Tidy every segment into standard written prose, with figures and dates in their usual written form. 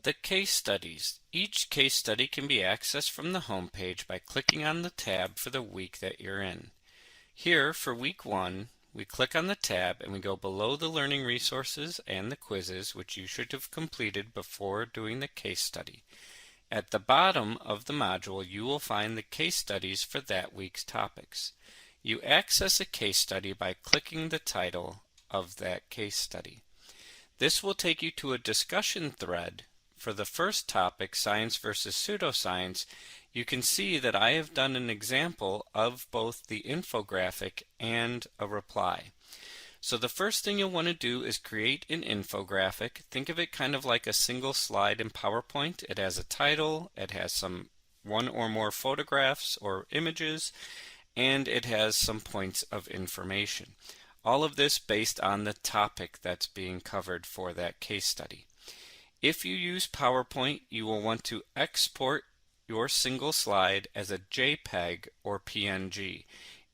The case studies. Each case study can be accessed from the home page by clicking on the tab for the week that you're in. Here, for week 1, we click on the tab and we go below the learning resources and the quizzes, which you should have completed before doing the case study. At the bottom of the module, you will find the case studies for that week's topics. You access a case study by clicking the title of that case study. This will take you to a discussion thread. For the first topic, science versus pseudoscience, you can see that I have done an example of both the infographic and a reply. So the first thing you'll want to do is create an infographic. Think of it kind of like a single slide in PowerPoint. It has a title, it has one or more photographs or images, and it has some points of information. All of this based on the topic that's being covered for that case study. If you use PowerPoint, you will want to export your single slide as a JPEG or PNG.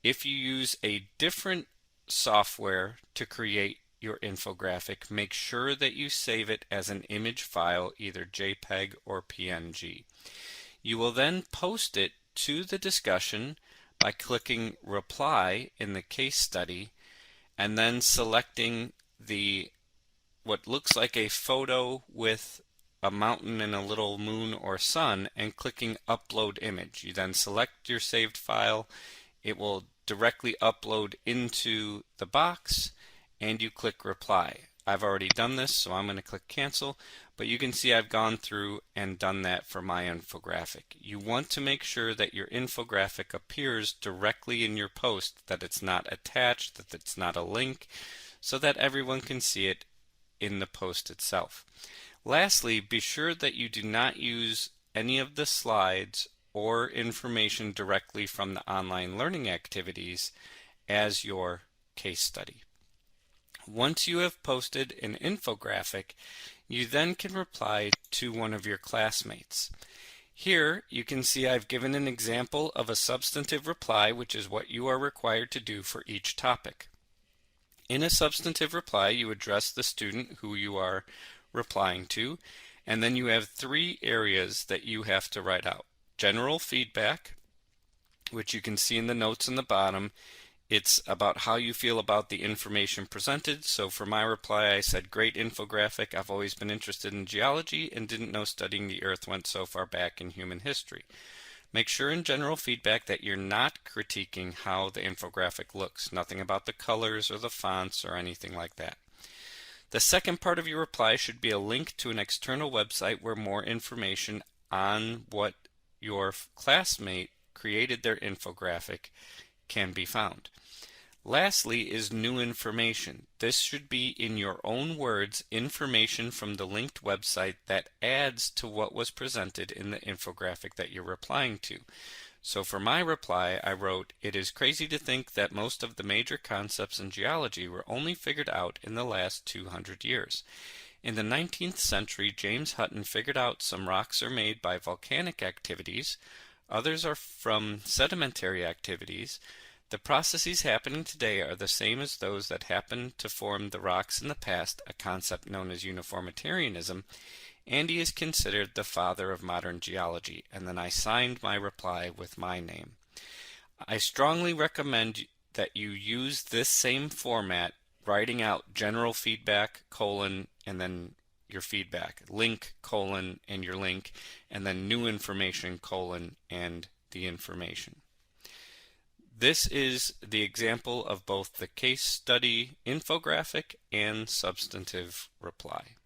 If you use a different software to create your infographic, make sure that you save it as an image file, either JPEG or PNG. You will then post it to the discussion by clicking Reply in the case study and then selecting what looks like a photo with a mountain and a little moon or sun and clicking Upload Image. You then select your saved file. It will directly upload into the box and you click Reply. I've already done this, so I'm going to click Cancel, but you can see I've gone through and done that for my infographic. You want to make sure that your infographic appears directly in your post, that it's not attached, that it's not a link, so that everyone can see it in the post itself. Lastly, be sure that you do not use any of the slides or information directly from the online learning activities as your case study. Once you have posted an infographic, you then can reply to one of your classmates. Here you can see I've given an example of a substantive reply, which is what you are required to do for each topic. In a substantive reply, you address the student who you are replying to, and then you have 3 areas that you have to write out. General feedback, which you can see in the notes in the bottom. It's about how you feel about the information presented. So for my reply, I said, great infographic. I've always been interested in geology and didn't know studying the earth went so far back in human history. Make sure in general feedback that you're not critiquing how the infographic looks. Nothing about the colors or the fonts or anything like that. The second part of your reply should be a link to an external website where more information on what your classmate created their infographic can be found. Lastly is new information. This should be, in your own words, information from the linked website that adds to what was presented in the infographic that you're replying to. So for my reply, I wrote, "It is crazy to think that most of the major concepts in geology were only figured out in the last 200 years. In the 19th century, James Hutton figured out some rocks are made by volcanic activities, others are from sedimentary activities. The processes happening today are the same as those that happened to form the rocks in the past, a concept known as uniformitarianism, and he is considered the father of modern geology." And then I signed my reply with my name. I strongly recommend that you use this same format, writing out general feedback, colon, and then your feedback, link, colon, and your link, and then new information, colon, and the information. This is the example of both the case study infographic and substantive reply.